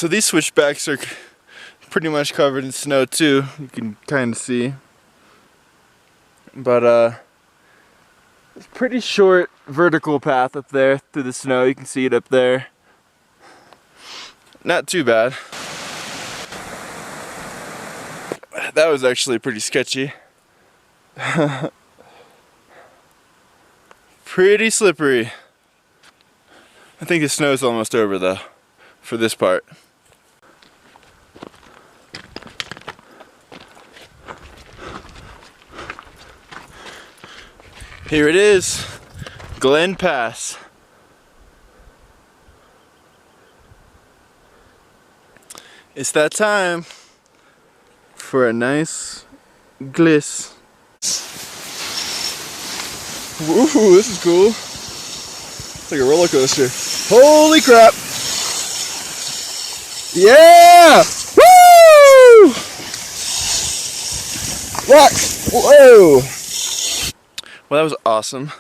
So these switchbacks are pretty much covered in snow too, you can kind of see. But it's a pretty short vertical path up there through the snow, you can see it up there. Not too bad. That was actually pretty sketchy. Pretty slippery. I think the snow's almost over though, for this part. Here it is, Glen Pass. It's that time for a nice gliss. Ooh, this is cool. It's like a roller coaster. Holy crap! Yeah! Woo! Rock! Whoa! Well, that was awesome.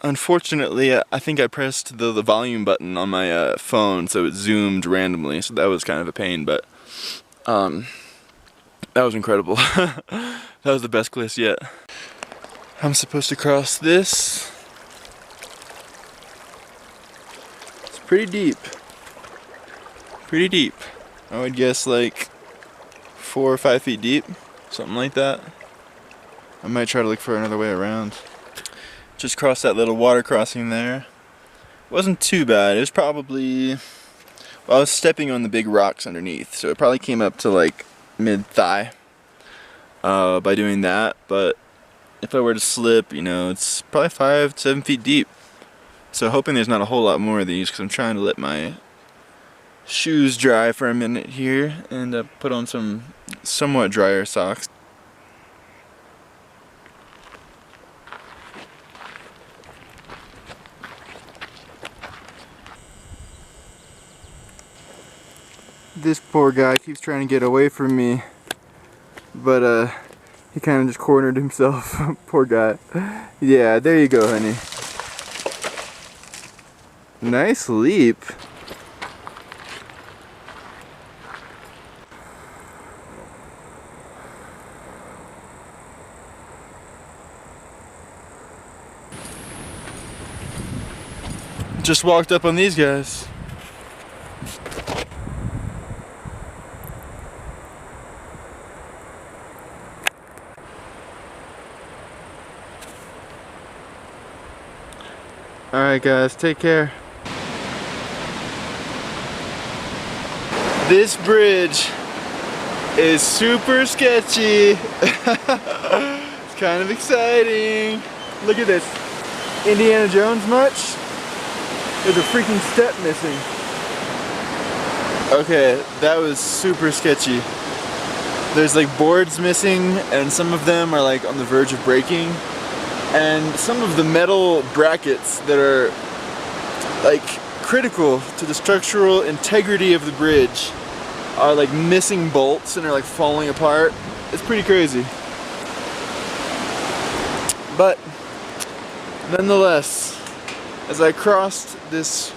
Unfortunately, I think I pressed the volume button on my phone, so it zoomed randomly, so that was kind of a pain, but that was incredible. That was the best gliss yet. I'm supposed to cross this. It's pretty deep. Pretty deep. I would guess like 4 or 5 feet deep, something like that. I might try to look for another way around. Just crossed that little water crossing there. Wasn't too bad. It was probably, well, I was stepping on the big rocks underneath, so it probably came up to like mid-thigh by doing that, but if I were to slip, you know, it's probably 5 to 7 feet deep. So hoping there's not a whole lot more of these, because I'm trying to let my shoes dry for a minute here and put on some somewhat drier socks. This poor guy keeps trying to get away from me, but he kind of just cornered himself. Poor guy. Yeah, there you go, honey. Nice leap. Just walked up on these guys. Alright guys, take care. This bridge is super sketchy. It's kind of exciting. Look at this. Indiana Jones much? There's a freaking step missing. Okay, that was super sketchy. There's like boards missing, and some of them are like on the verge of breaking. And some of the metal brackets that are like critical to the structural integrity of the bridge are like missing bolts and are like falling apart. It's pretty crazy. But nonetheless, as I crossed this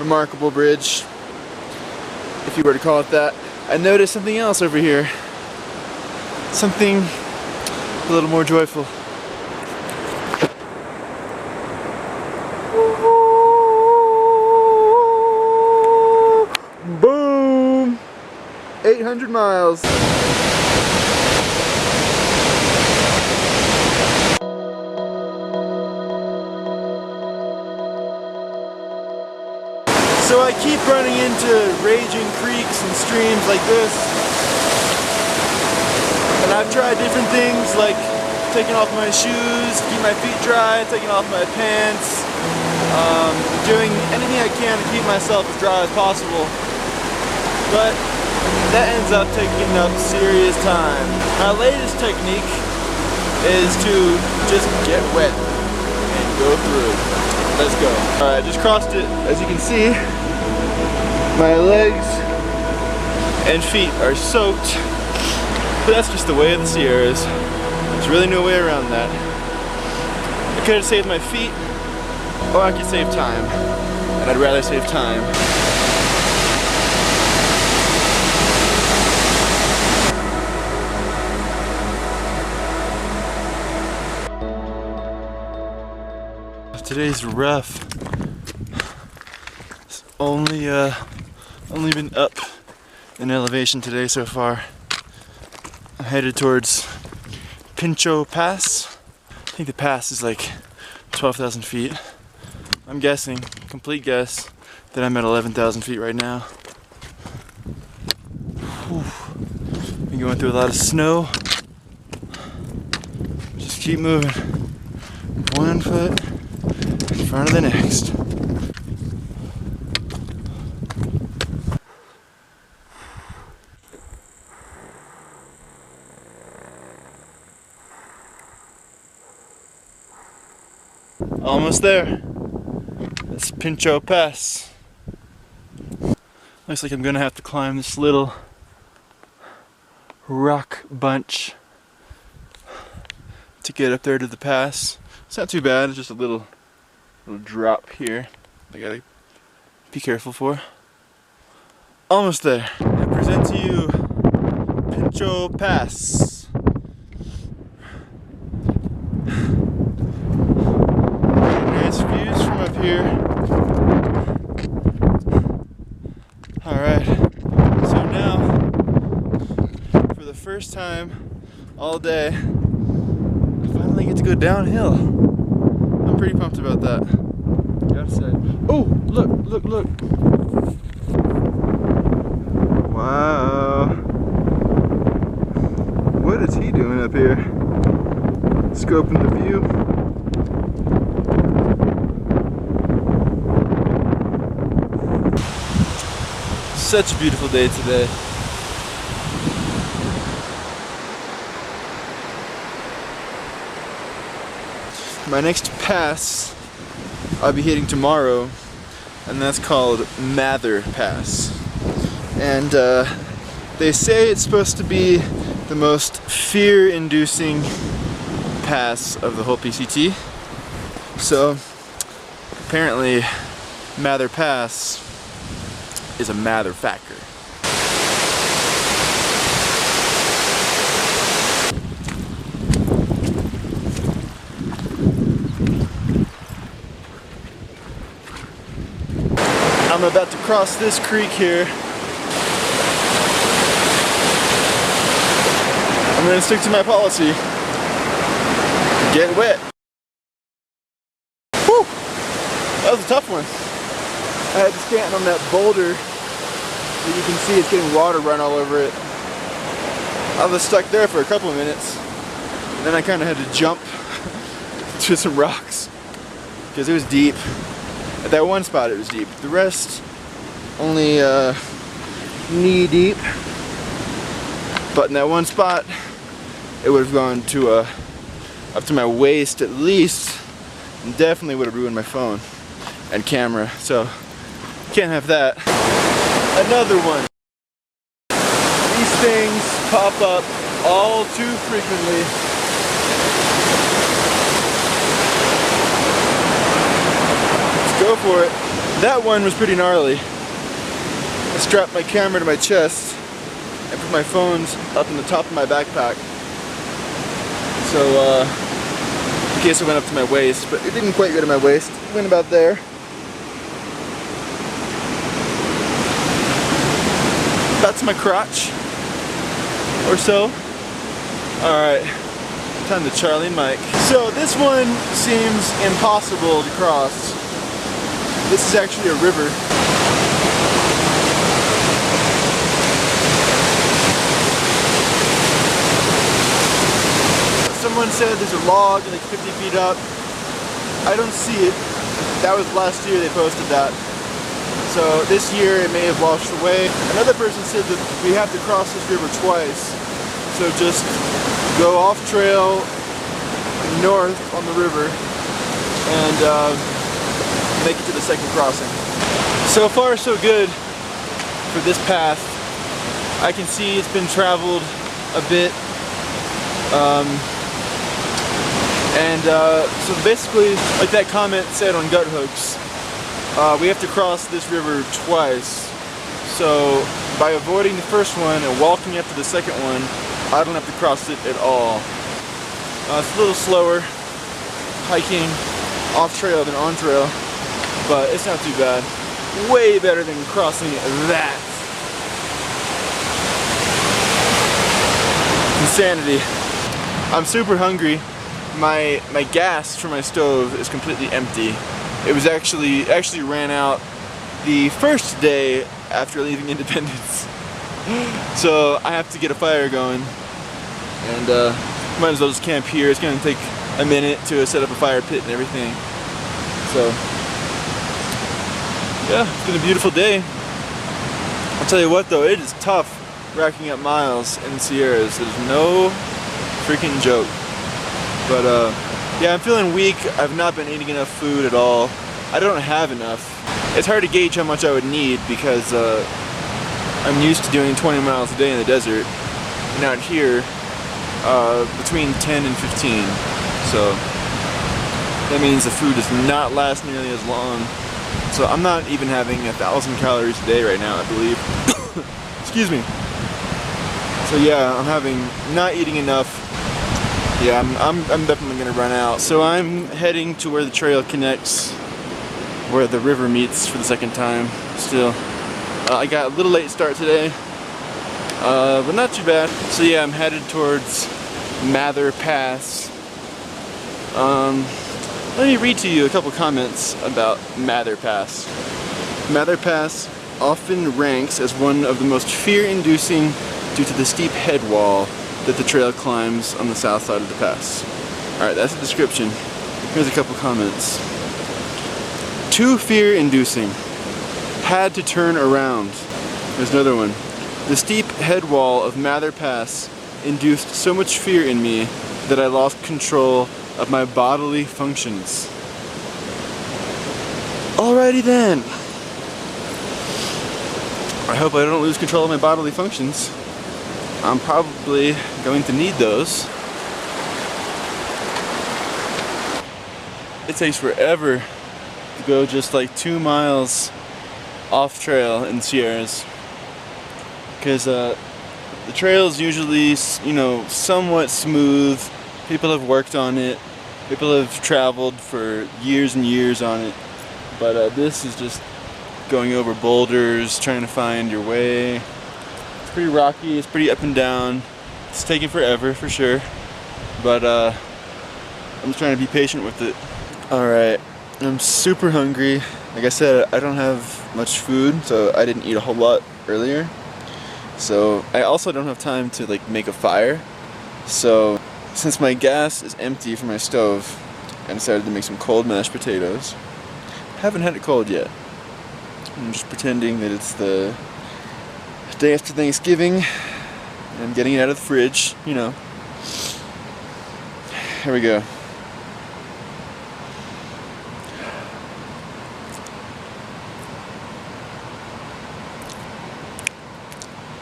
remarkable bridge, if you were to call it that, I noticed something else over here. Something a little more joyful. Boom! 800 miles. So I keep running into raging creeks and streams like this. And I've tried different things like taking off my shoes, keep my feet dry, taking off my pants, doing anything I can to keep myself as dry as possible. But that ends up taking up serious time. My latest technique is to just get wet and go through. Let's go. Alright, I just crossed it. As you can see, my legs and feet are soaked. But that's just the way of the Sierras. There's really no way around that. I could have saved my feet, or I could save time. And I'd rather save time. Today's rough. It's only been up in elevation today so far. I'm headed towards Pincho Pass. I think the pass is like 12,000 feet. I'm guessing, complete guess, that I'm at 11,000 feet right now. Whew. Been going through a lot of snow. Just keep moving. One foot in front of the next. Almost there. That's Pincho Pass. Looks like I'm gonna have to climb this little rock bunch to get up there to the pass. It's not too bad, it's just a little drop here I gotta be careful for. Almost there. I present to you Pincho Pass. Nice views from up here. Alright, so now, for the first time all day, I finally get to go downhill. I'm pretty pumped about that, gotta say. Oh, look. Wow. What is he doing up here? Scoping the view. Such a beautiful day today. My next pass I'll be hitting tomorrow, and that's called Mather Pass. And they say it's supposed to be the most fear-inducing pass of the whole PCT. So apparently Mather Pass is a mather factor. I'm about to cross this creek here. I'm gonna stick to my policy. Get wet. Whew! That was a tough one. I had to stand on that boulder. You can see it's getting water run all over it. I was stuck there for a couple of minutes. And then I kind of had to jump to some rocks because it was deep. At that one spot it was deep. The rest only knee deep. But in that one spot it would have gone to up to my waist at least, and definitely would have ruined my phone and camera. So can't have that. Another one. These things pop up all too frequently. Let's go for it. That one was pretty gnarly. I strapped my camera to my chest and put my phones up in the top of my backpack. So in case it went up to my waist, but it didn't quite go to my waist. It went about there. That's my crotch, or so. Alright, time to Charlie and Mike. So this one seems impossible to cross. This is actually a river. Someone said there's a log like 50 feet up. I don't see it. That was last year they posted that. So this year it may have washed away. Another person said that we have to cross this river twice. So just go off trail north on the river and make it to the second crossing. So far so good for this path. I can see it's been traveled a bit. So basically, like that comment said on Gut Hooks, we have to cross this river twice. So by avoiding the first one and walking up to the second one, I don't have to cross it at all. It's a little slower hiking off trail than on trail, but it's not too bad. Way better than crossing that. Insanity. I'm super hungry. My gas for my stove is completely empty. It was actually ran out the first day after leaving Independence. So I have to get a fire going, and might as well just camp here. It's gonna take a minute to set up a fire pit and everything. So yeah, it's been a beautiful day. I'll tell you what though, it is tough racking up miles in the Sierras. It is no freaking joke. But yeah, I'm feeling weak. I've not been eating enough food at all. I don't have enough. It's hard to gauge how much I would need because I'm used to doing 20 miles a day in the desert. And out here, between 10 and 15. So that means the food does not last nearly as long. So I'm not even having 1,000 calories a day right now, I believe. Excuse me. So yeah, I'm not eating enough. Yeah, I'm definitely gonna run out. So I'm heading to where the trail connects, where the river meets for the second time. Still, I got a little late start today, but not too bad. So yeah, I'm headed towards Mather Pass. Let me read to you a couple comments about Mather Pass. Mather Pass often ranks as one of the most fear-inducing due to the steep head wall that the trail climbs on the south side of the pass. Alright, that's the description. Here's a couple comments. Too fear-inducing. Had to turn around. There's another one. The steep head wall of Mather Pass induced so much fear in me that I lost control of my bodily functions. Alrighty then. I hope I don't lose control of my bodily functions. I'm probably going to need those. It takes forever to go just like 2 miles off trail in the Sierras, because the trail is usually, you know, somewhat smooth. People have worked on it. People have traveled for years and years on it. But this is just going over boulders, trying to find your way. It's pretty rocky, it's pretty up and down. It's taking forever for sure. But I'm just trying to be patient with it. Alright, I'm super hungry. Like I said, I don't have much food, so I didn't eat a whole lot earlier. So I also don't have time to like make a fire. So since my gas is empty for my stove, I decided to make some cold mashed potatoes. Haven't had it cold yet. I'm just pretending that it's the day after Thanksgiving and I'm getting it out of the fridge, you know. Here we go.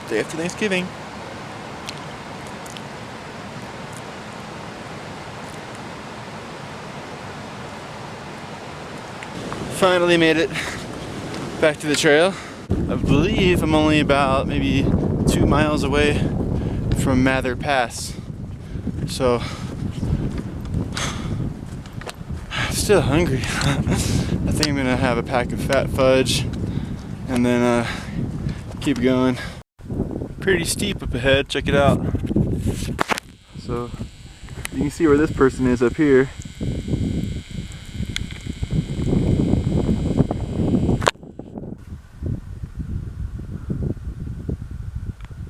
Day after Thanksgiving. Finally made it back to the trail. I believe I'm only about maybe 2 miles away from Mather Pass. So, I'm still hungry. I think I'm gonna have a pack of fat fudge and then keep going. Pretty steep up ahead, check it out. So, you can see where this person is up here.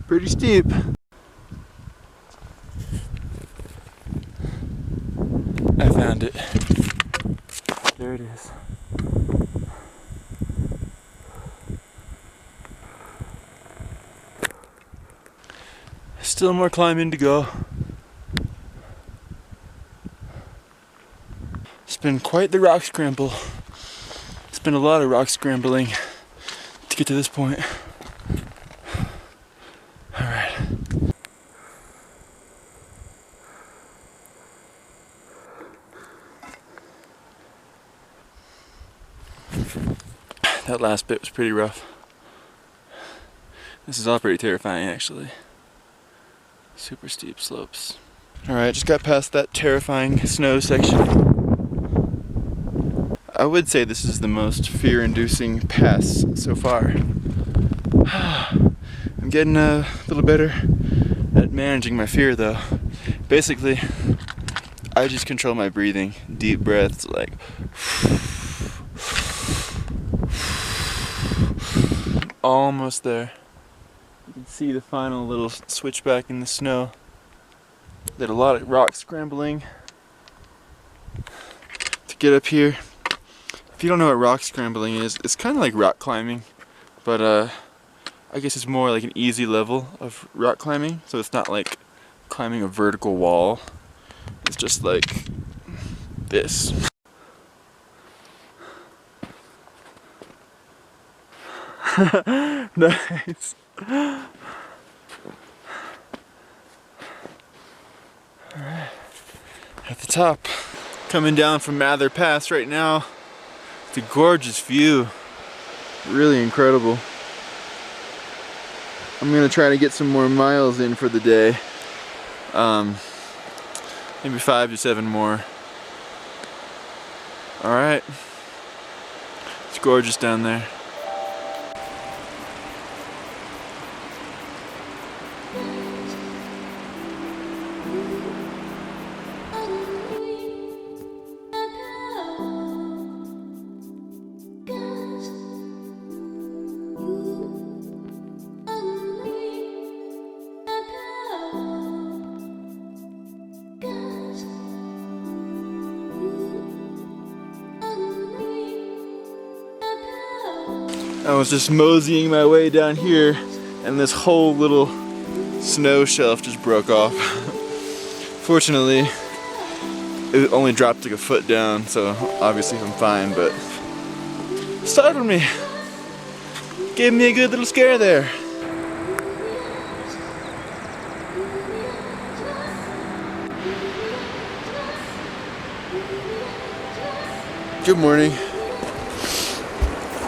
Pretty steep. I found it. There it is. Still more climbing to go. It's been quite the rock scramble. It's been a lot of rock scrambling to get to this point. Alright. That last bit was pretty rough. This is all pretty terrifying actually. Super steep slopes. Alright, just got past that terrifying snow section. I would say this is the most fear-inducing pass so far. I'm getting a little better at managing my fear though. Basically, I just control my breathing. Deep breaths, like almost there. You can see the final little switchback in the snow. Did a lot of rock scrambling to get up here. If you don't know what rock scrambling is, it's kind of like rock climbing, but I guess it's more like an easy level of rock climbing. So it's not like climbing a vertical wall. It's just like this. Nice. Alright, at the top. Coming down from Mather Pass right now. It's a gorgeous view. Really incredible. I'm gonna try to get some more miles in for the day. Maybe 5 to 7 more. Alright. It's gorgeous down there. I was just moseying my way down here and this whole little snow shelf just broke off. Fortunately, it only dropped like a foot down, so obviously I'm fine, but it startled me. Gave me a good little scare there. Good morning.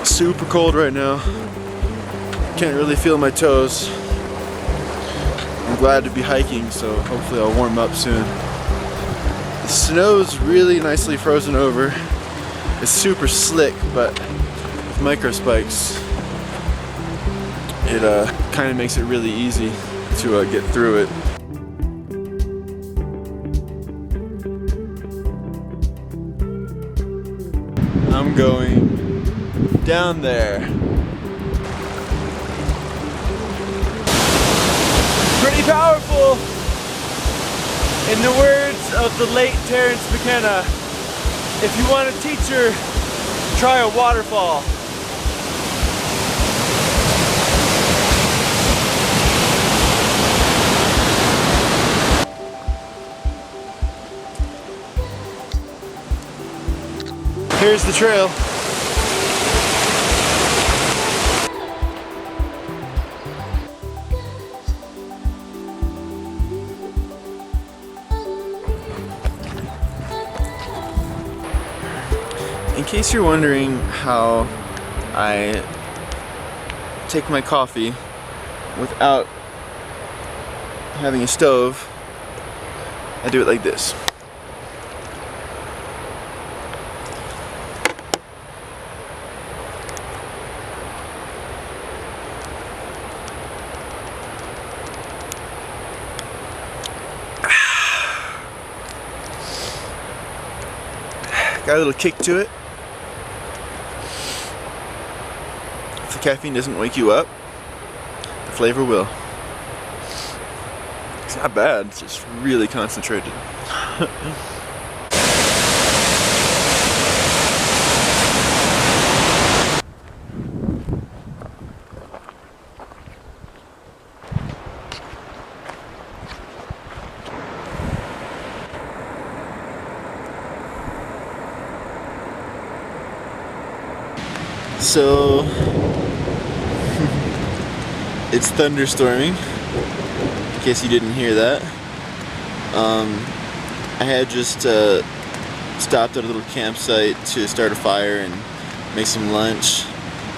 Super cold right now. Can't really feel my toes. I'm glad to be hiking, so hopefully I'll warm up soon. The snow's really nicely frozen over. It's super slick, but with micro spikes, it kind of makes it really easy to get through it. I'm going down there. Pretty powerful. In the words of the late Terrence McKenna, if you want a teacher, try a waterfall. Here's the trail. In case you're wondering how I take my coffee without having a stove, I do it like this. Got a little kick to it. If the caffeine doesn't wake you up, the flavor will. It's not bad, it's just really concentrated. So, it's thunderstorming, in case you didn't hear that. I had just stopped at a little campsite to start a fire and make some lunch.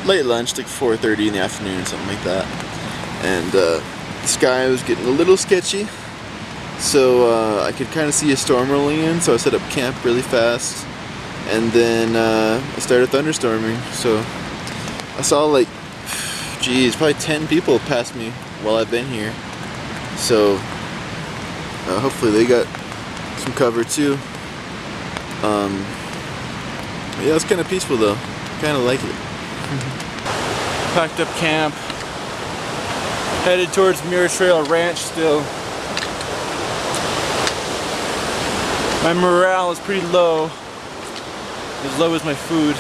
Late lunch, like 4:30 in the afternoon or something like that. And the sky was getting a little sketchy, so I could kind of see a storm rolling in, so I set up camp really fast. and then it started thunderstorming. So I saw like, geez, probably 10 people pass me while I've been here. So hopefully they got some cover too. Yeah, it's kind of peaceful though. Kind of like it. Packed up camp. Headed towards Muir Trail Ranch still. My morale is pretty low. As low as my food.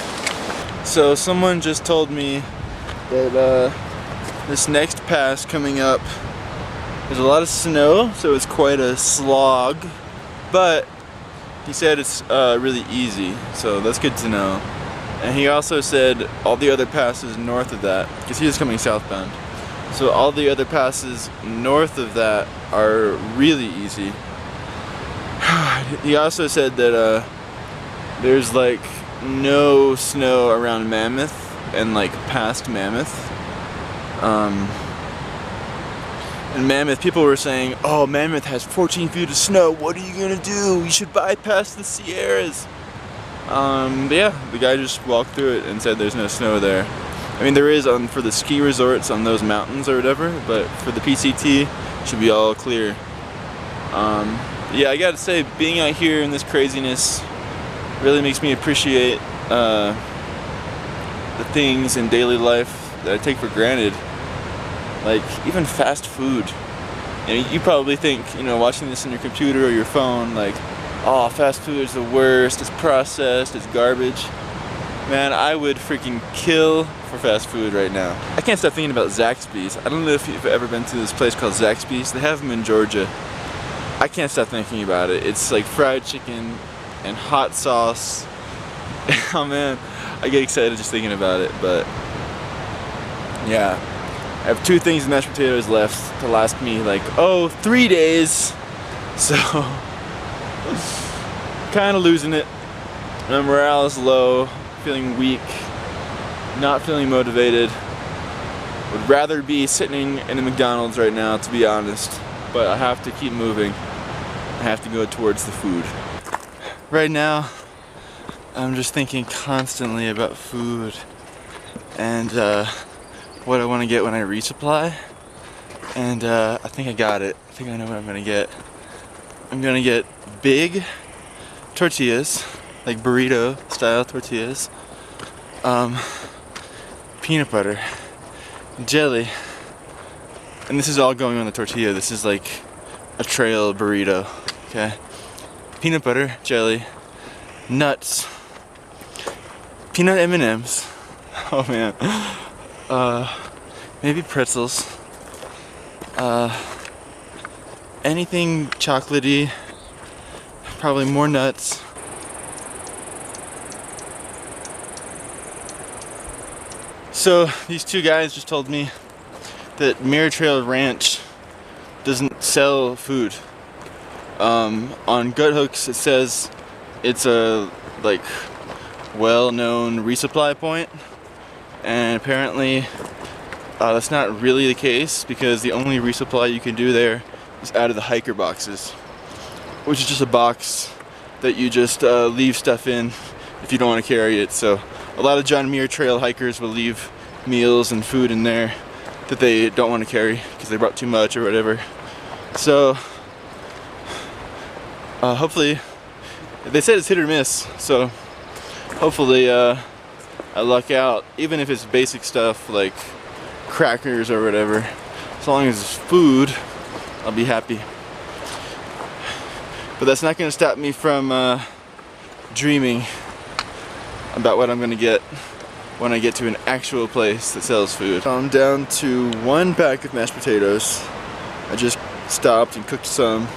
So someone just told me that this next pass coming up, there's a lot of snow, so it's quite a slog. But he said it's really easy, so that's good to know. And he also said all the other passes north of that, because he was coming southbound. So all the other passes north of that are really easy. He also said that there's like no snow around Mammoth and like past Mammoth. And Mammoth, people were saying, oh, Mammoth has 14 feet of snow, what are you gonna do? You should bypass the Sierras. But yeah, the guy just walked through it and said there's no snow there. I mean, there is for the ski resorts on those mountains or whatever, but for the PCT, it should be all clear. Yeah, I gotta say, being out here in this craziness really makes me appreciate the things in daily life that I take for granted. Like, even fast food. You know, you probably think, you know, watching this on your computer or your phone, like, oh, fast food is the worst, it's processed, it's garbage. Man, I would freaking kill for fast food right now. I can't stop thinking about Zaxby's. I don't know if you've ever been to this place called Zaxby's. They have them in Georgia. I can't stop thinking about it. It's like fried chicken and hot sauce. Oh man, I get excited just thinking about it, but yeah. I have 2 things of mashed potatoes left to last me like, 3 days. So, kind of losing it. My morale is low, feeling weak, not feeling motivated. Would rather be sitting in a McDonald's right now, to be honest. But I have to keep moving. I have to go towards the food. Right now, I'm just thinking constantly about food and what I want to get when I resupply, and I think I got it. I think I know what I'm gonna get. I'm gonna get big tortillas, like burrito style tortillas, peanut butter, jelly, and this is all going on the tortilla. This is like a trail burrito, okay? Peanut butter, jelly, nuts, peanut M&Ms. Oh man. Maybe pretzels. Anything chocolatey. Probably more nuts. So these 2 guys just told me that Muir Trail Ranch doesn't sell food. On Gut Hooks it says it's a like well-known resupply point. And apparently that's not really the case, because the only resupply you can do there is out of the hiker boxes, which is just a box that you just leave stuff in if you don't want to carry it. So a lot of John Muir Trail hikers will leave meals and food in there that they don't want to carry because they brought too much or whatever. So hopefully, they said it's hit or miss, so hopefully I luck out, even if it's basic stuff like crackers or whatever. As long as it's food, I'll be happy. But that's not going to stop me from dreaming about what I'm going to get when I get to an actual place that sells food. I'm down to 1 pack of mashed potatoes. I just stopped and cooked some.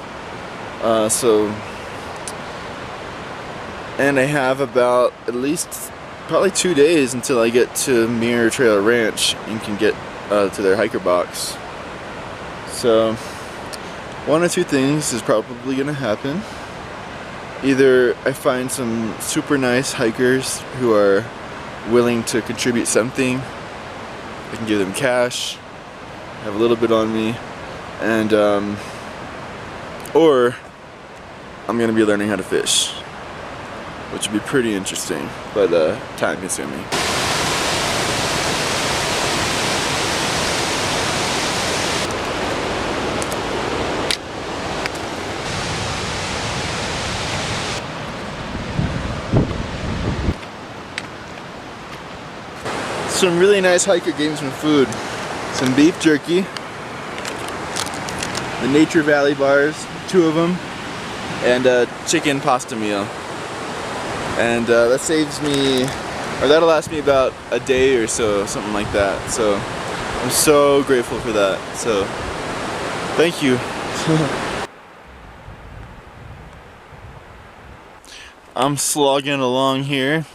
And I have about at least probably 2 days until I get to Muir Trail Ranch and can get to their hiker box. So 1 or 2 things is probably gonna happen. Either I find some super nice hikers who are willing to contribute something. I can give them cash, have a little bit on me, and or I'm gonna be learning how to fish. which would be pretty interesting, but time consuming. Some really nice hiker gave me some food. Some beef jerky, the Nature Valley bars, 2 of them, and a chicken pasta meal. And that saves me, or that'll last me about a day or so, something like that. So I'm so grateful for that. So thank you. I'm slogging along here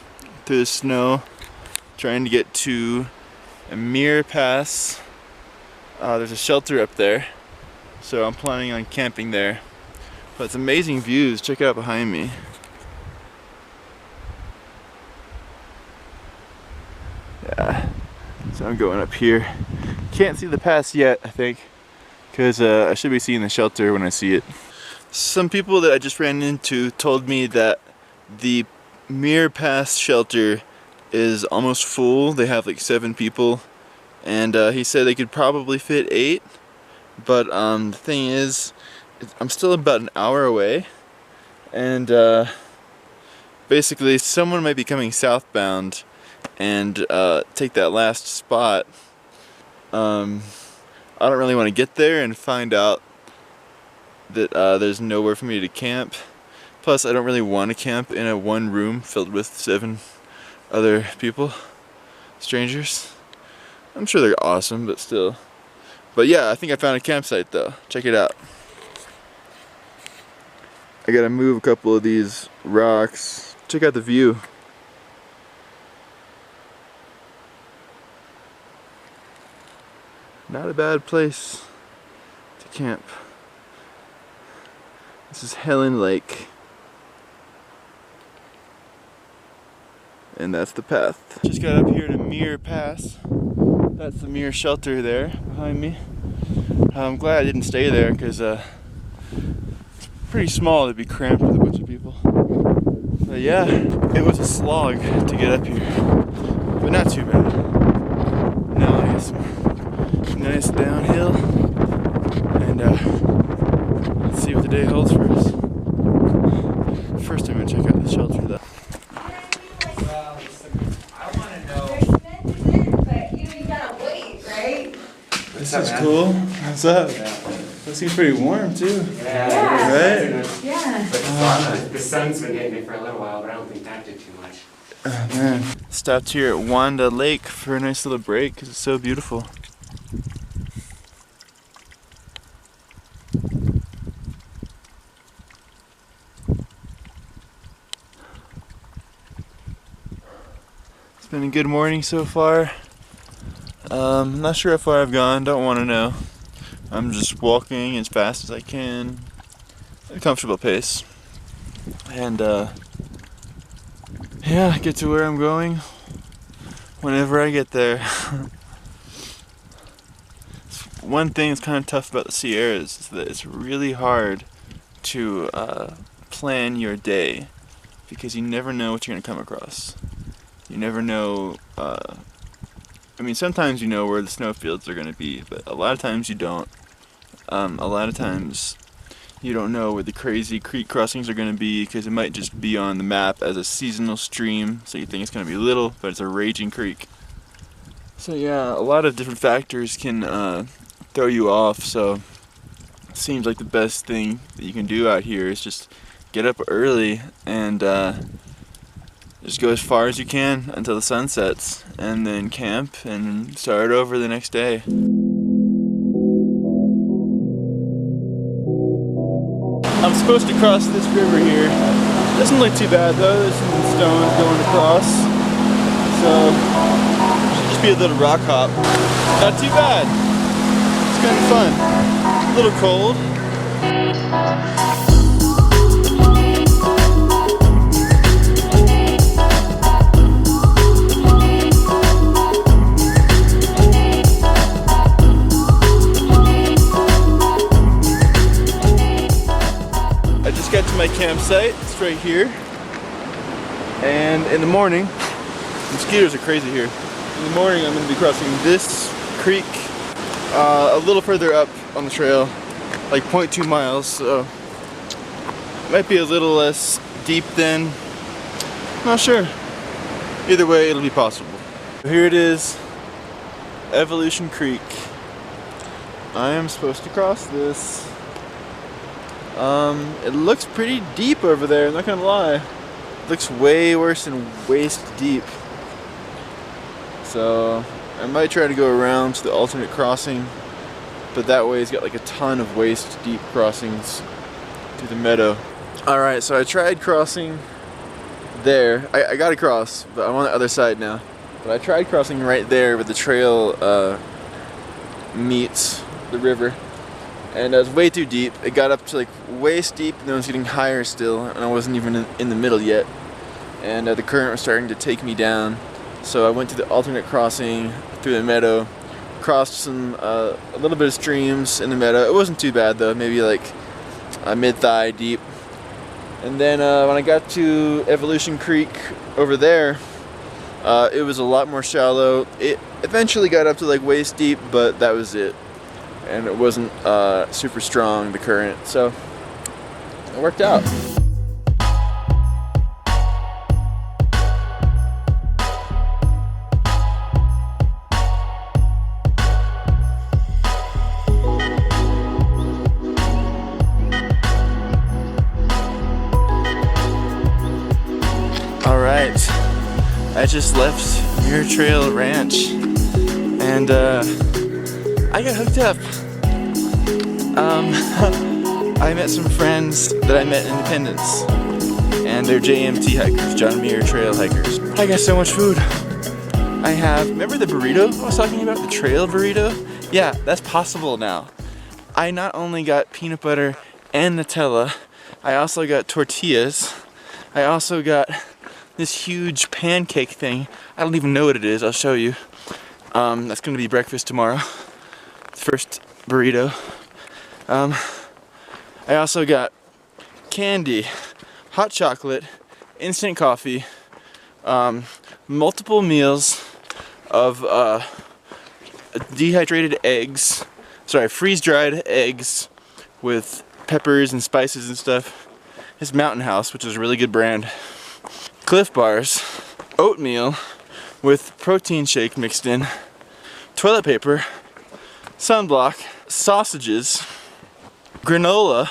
through the snow, trying to get to a Muir Pass. There's a shelter up there, so I'm planning on camping there. But it's amazing views. Check it out behind me. Yeah, so I'm going up here. Can't see the pass yet, I think, because I should be seeing the shelter when I see it. Some people that I just ran into told me that the Muir Pass shelter is almost full. They have like 7 people, and he said they could probably fit 8, but the thing is, I'm still about an hour away, and basically someone might be coming southbound and take that last spot. I don't really want to get there and find out that there's nowhere for me to camp. Plus, I don't really want to camp in a one room filled with 7 other people, strangers. I'm sure they're awesome, but still. But yeah, I think I found a campsite though. Check it out. I gotta move a couple of these rocks. Check out the view. Not a bad place to camp. This is Helen Lake. And that's the path. Just got up here to Muir Pass. That's the Muir shelter there behind me. I'm glad I didn't stay there because it's pretty small to be cramped with a bunch of people. But yeah, it was a slog to get up here, but not too bad. Now I got some nice downhill, and let's see what the day holds for us. First I'm gonna check out the shelter though. This is cool. What's up? It seems pretty warm too. Yeah. Right? Yeah. The sun's been hitting me for a little while, but I don't think that did too much. Oh man. Stopped here at Wanda Lake for a nice little break because it's so beautiful. It's been a good morning so far. I'm not sure how far I've gone, don't want to know. I'm just walking as fast as I can at a comfortable pace. And yeah, get to where I'm going whenever I get there. One thing that's kind of tough about the Sierras is that it's really hard to plan your day because you never know what you're going to come across. You never know. I mean, sometimes you know where the snowfields are going to be, but a lot of times you don't. A lot of times you don't know where the crazy creek crossings are going to be because it might just be on the map as a seasonal stream, so you think it's going to be little, but it's a raging creek. So yeah, a lot of different factors can throw you off, so it seems like the best thing that you can do out here is just get up early and just go as far as you can until the sun sets, and then camp and start over the next day. I'm supposed to cross this river here. Doesn't look too bad though, there's some stones going across. So, should just be a little rock hop. Not too bad. It's kind of fun. A little cold. Got to my campsite, it's right here. And in the morning, mosquitoes are crazy here. In the morning, I'm going to be crossing this creek a little further up on the trail, like 0.2 miles, so it might be a little less deep than, not sure. Either way, it'll be possible. Here it is, Evolution Creek. I am supposed to cross this. It looks pretty deep over there, I'm not gonna lie. It looks way worse than waist deep. So I might try to go around to the alternate crossing, but that way it's got like a ton of waist deep crossings through the meadow. Alright, so I tried crossing there. I got across, but I'm on the other side now. But I tried crossing right there where the trail meets the river. And it was way too deep. It got up to like waist deep, and then it was getting higher still, and I wasn't even in the middle yet. And the current was starting to take me down. So I went to the alternate crossing through the meadow, crossed some a little bit of streams in the meadow. It wasn't too bad though, maybe like mid-thigh deep. And then when I got to Evolution Creek over there, it was a lot more shallow. It eventually got up to like waist deep, but that was it. And it wasn't super strong, the current, so it worked out. Alright, I just left Muir Trail Ranch, and I got hooked up. I met some friends that I met in Independence, and they're JMT hikers, John Muir Trail hikers. I got so much food. I have, remember the burrito I was talking about, the trail burrito? Yeah, that's possible now. I not only got peanut butter and Nutella, I also got tortillas. I also got this huge pancake thing. I don't even know what it is, I'll show you. That's gonna be breakfast tomorrow. First burrito. I also got candy, hot chocolate, instant coffee, multiple meals of dehydrated eggs, freeze-dried eggs with peppers and spices and stuff. This Mountain House, which is a really good brand. Cliff Bars, oatmeal with protein shake mixed in, toilet paper, sunblock, sausages, granola,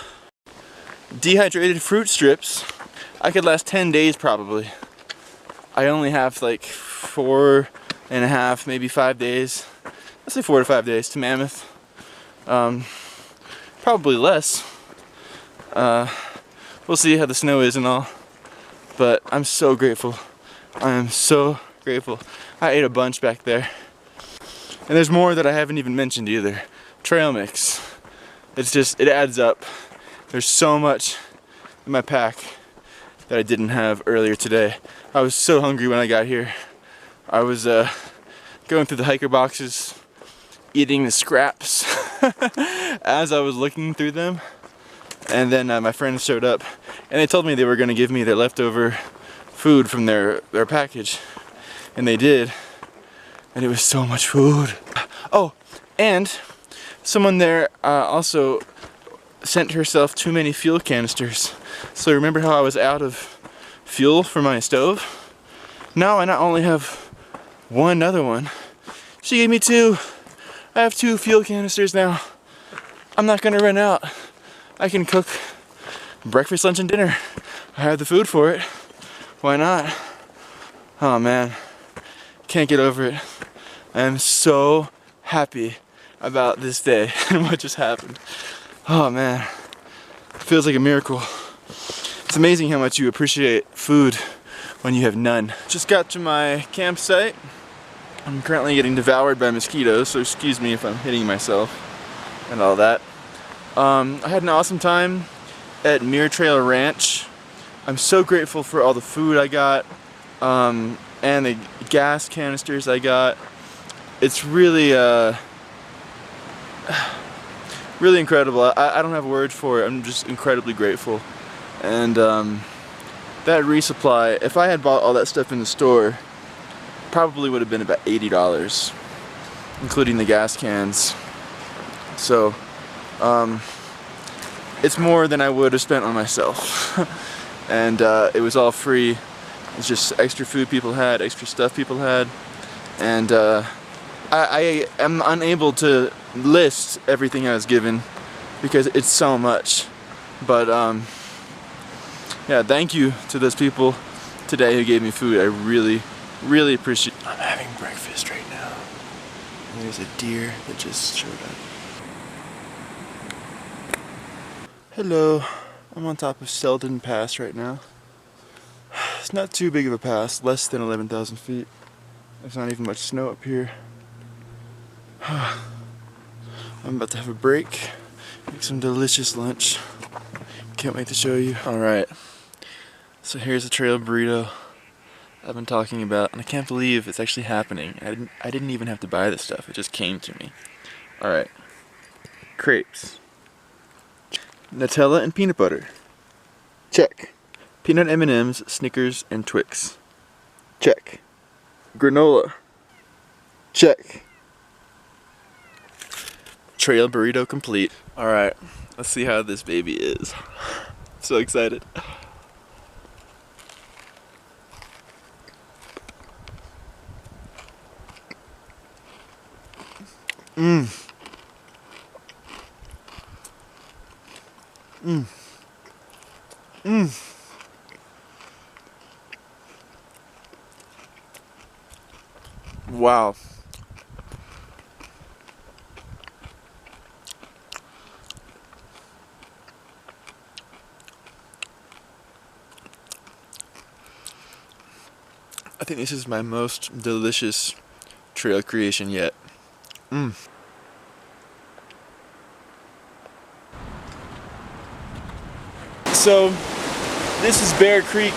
dehydrated fruit strips. I could last 10 days probably. I only have like 4.5, maybe 5 days. Let's say 4 to 5 days to Mammoth. Probably less. We'll see how the snow is and all. But I'm so grateful. I am so grateful. I ate a bunch back there. And there's more that I haven't even mentioned either. Trail mix. It's just, it adds up. There's so much in my pack that I didn't have earlier today. I was so hungry when I got here. I was going through the hiker boxes, eating the scraps as I was looking through them. And then my friends showed up, and they told me they were gonna give me their leftover food from their package. And they did. And it was so much food. Oh, and someone there also sent herself too many fuel canisters. So remember how I was out of fuel for my stove? Now I not only have one other one, she gave me 2. I have 2 fuel canisters now. I'm not gonna run out. I can cook breakfast, lunch, and dinner. I have the food for it. Why not? Oh man, can't get over it. I am so happy about this day and what just happened. Oh man, it feels like a miracle. It's amazing how much you appreciate food when you have none. Just got to my campsite. I'm currently getting devoured by mosquitoes, so excuse me if I'm hitting myself and all that. I had an awesome time at Muir Trail Ranch. I'm so grateful for all the food I got and the gas canisters I got. It's really really incredible. I don't have words for it. I'm just incredibly grateful. And that resupply, if I had bought all that stuff in the store, probably would have been about $80, including the gas cans. So, it's more than I would have spent on myself. And it was all free. It's just extra food people had, extra stuff people had. And I am unable to list everything I was given because it's so much. But yeah, thank you to those people today who gave me food. I really, really appreciate it. I'm having breakfast right now. And there's a deer that just showed up. Hello, I'm on top of Selden Pass right now. It's not too big of a pass, less than 11,000 feet. There's not even much snow up here. I'm about to have a break, make some delicious lunch. Can't wait to show you. Alright, so here's the trail burrito I've been talking about, and I can't believe it's actually happening. I didn't even have to buy this stuff, it just came to me. Alright, crepes. Nutella and peanut butter. Check. Peanut M&Ms, Snickers, and Twix. Check. Granola. Check. Trail burrito complete. Alright, let's see how this baby is. So excited. Mmm. Mmm. Mmm. Wow. I think this is my most delicious trail creation yet. Mmm. So, this is Bear Creek.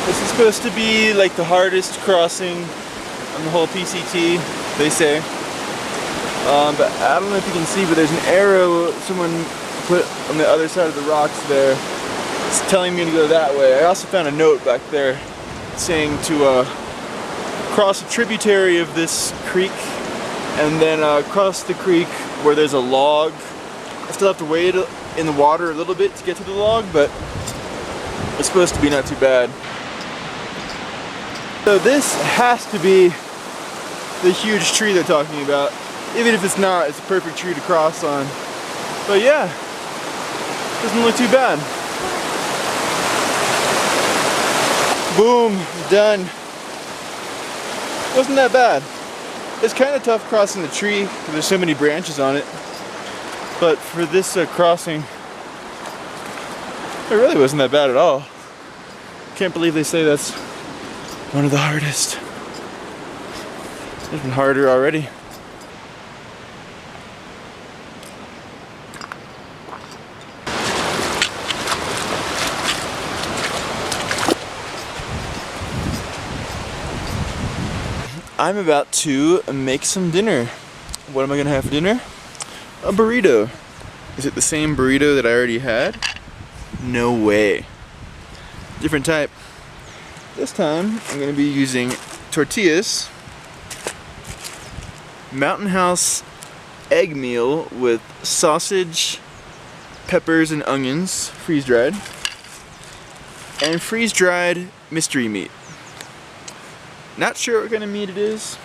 This is supposed to be like the hardest crossing on the whole PCT, they say. But I don't know if you can see, but there's an arrow someone put on the other side of the rocks there. It's telling me to go that way. I also found a note back there saying to cross a tributary of this creek and then cross the creek where there's a log. I still have to wade in the water a little bit to get to the log, but it's supposed to be not too bad. So this has to be the huge tree they're talking about. Even if it's not, it's a perfect tree to cross on. But yeah, doesn't look too bad. Boom, done. Wasn't that bad. It's kind of tough crossing the tree because there's so many branches on it. But for this crossing, it really wasn't that bad at all. Can't believe they say that's one of the hardest. It's been harder already. I'm about to make some dinner. What am I gonna have for dinner? A burrito. Is it the same burrito that I already had? No way. Different type. This time I'm gonna be using tortillas, Mountain House egg meal with sausage, peppers, and onions, freeze-dried, and freeze-dried mystery meat. Not sure what kind of meat it is,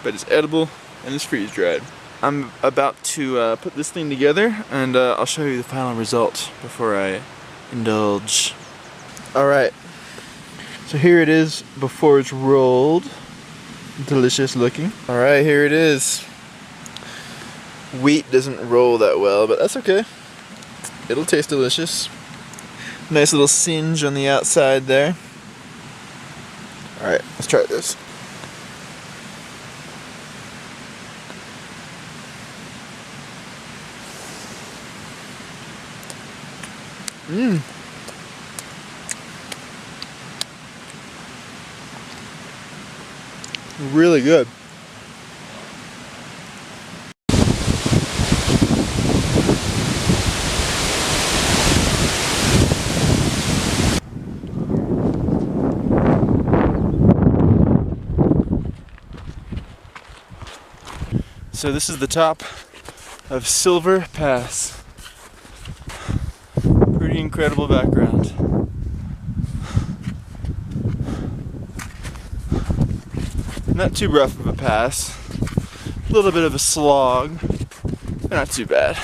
but it's edible and it's freeze-dried. I'm about to put this thing together and I'll show you the final result before I indulge. Alright, so here it is before it's rolled. Delicious looking. Alright, here it is. Wheat doesn't roll that well, but that's okay. It'll taste delicious. Nice little singe on the outside there. Alright, let's try this. Mmm. Really good. so this is the top of Silver Pass. Pretty incredible background. Not too rough of a pass. A little bit of a slog, but not too bad.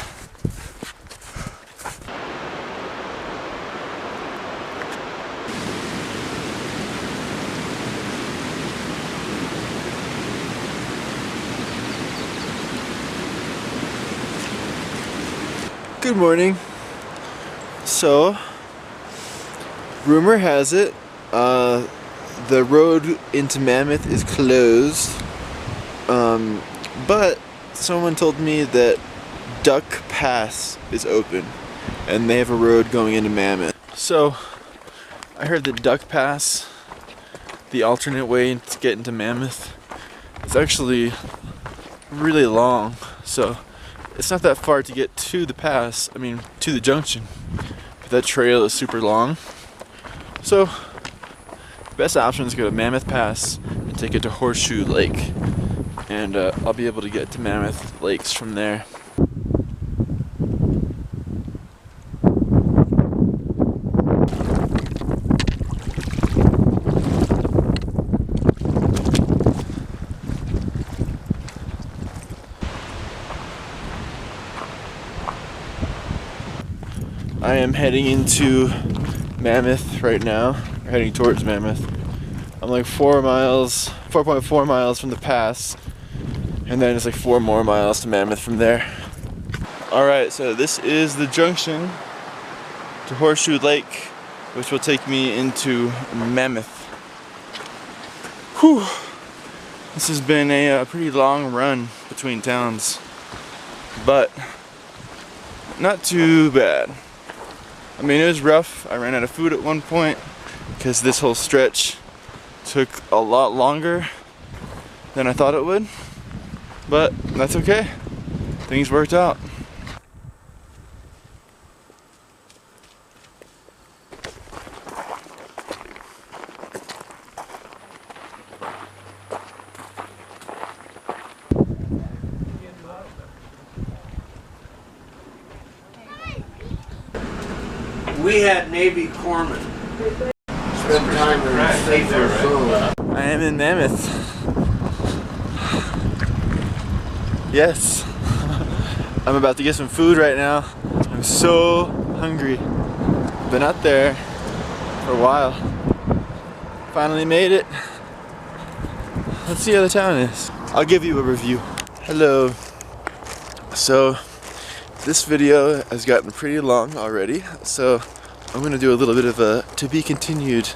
Good morning. So, rumor has it, the road into Mammoth is closed, but someone told me that Duck Pass is open, and they have a road going into Mammoth. So, I heard that Duck Pass, the alternate way to get into Mammoth, is actually really long, so it's not that far to get to the pass, to the junction, but that trail is super long. So, best option is to go to Mammoth Pass and take it to Horseshoe Lake, and I'll be able to get to Mammoth Lakes from there. I am heading into Mammoth right now, or heading towards Mammoth. I'm like 4.4 miles from the pass, and then it's like 4 more miles to Mammoth from there. Alright, so this is the junction to Horseshoe Lake, which will take me into Mammoth. Whew! This has been a pretty long run between towns, but not too bad. It was rough. I ran out of food at one point because this whole stretch took a lot longer than I thought it would, but that's okay. Things worked out. We had Navy corpsmen spend time in safer zones. I am in Mammoth. Yes. I'm about to get some food right now. I'm so hungry. Been out there for a while. Finally made it. Let's see how the town is. I'll give you a review. Hello. So, this video has gotten pretty long already, so I'm going to do a little bit of a to be continued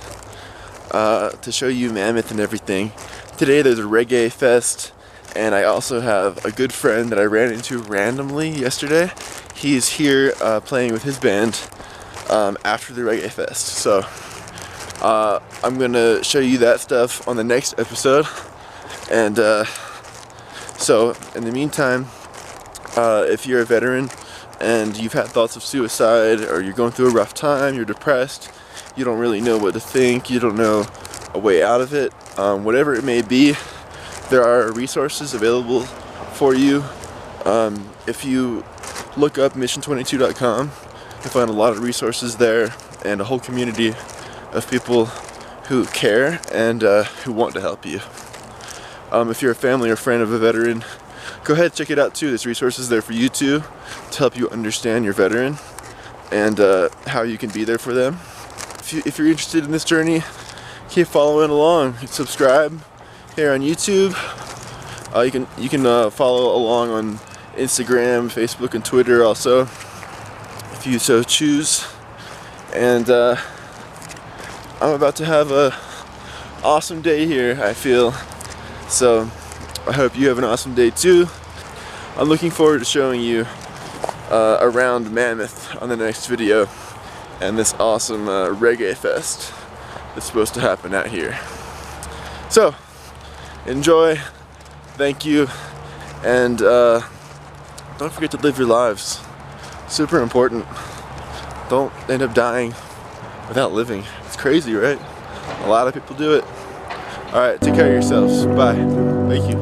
to show you Mammoth and everything. Today there's a reggae fest, and I also have a good friend that I ran into randomly yesterday. He's here playing with his band after the reggae fest, so I'm going to show you that stuff on the next episode. And so in the meantime, if you're a veteran and you've had thoughts of suicide, or you're going through a rough time, you're depressed, you don't really know what to think, you don't know a way out of it, whatever it may be, there are resources available for you. If you look up mission22.com, you'll find a lot of resources there and a whole community of people who care and who want to help you. If you're a family or friend of a veteran, go ahead, check it out too. There's resources there for you too to help you understand your veteran and how you can be there for them. If you're interested in this journey, keep following along. Subscribe here on YouTube. You can follow along on Instagram, Facebook, and Twitter also, if you so choose. And I'm about to have a awesome day here, I feel. So I hope you have an awesome day too. I'm looking forward to showing you around Mammoth on the next video, and this awesome reggae fest that's supposed to happen out here. So, enjoy, thank you, and don't forget to live your lives. Super important. Don't end up dying without living. It's crazy, right? A lot of people do it. Alright, take care of yourselves. Bye. Thank you.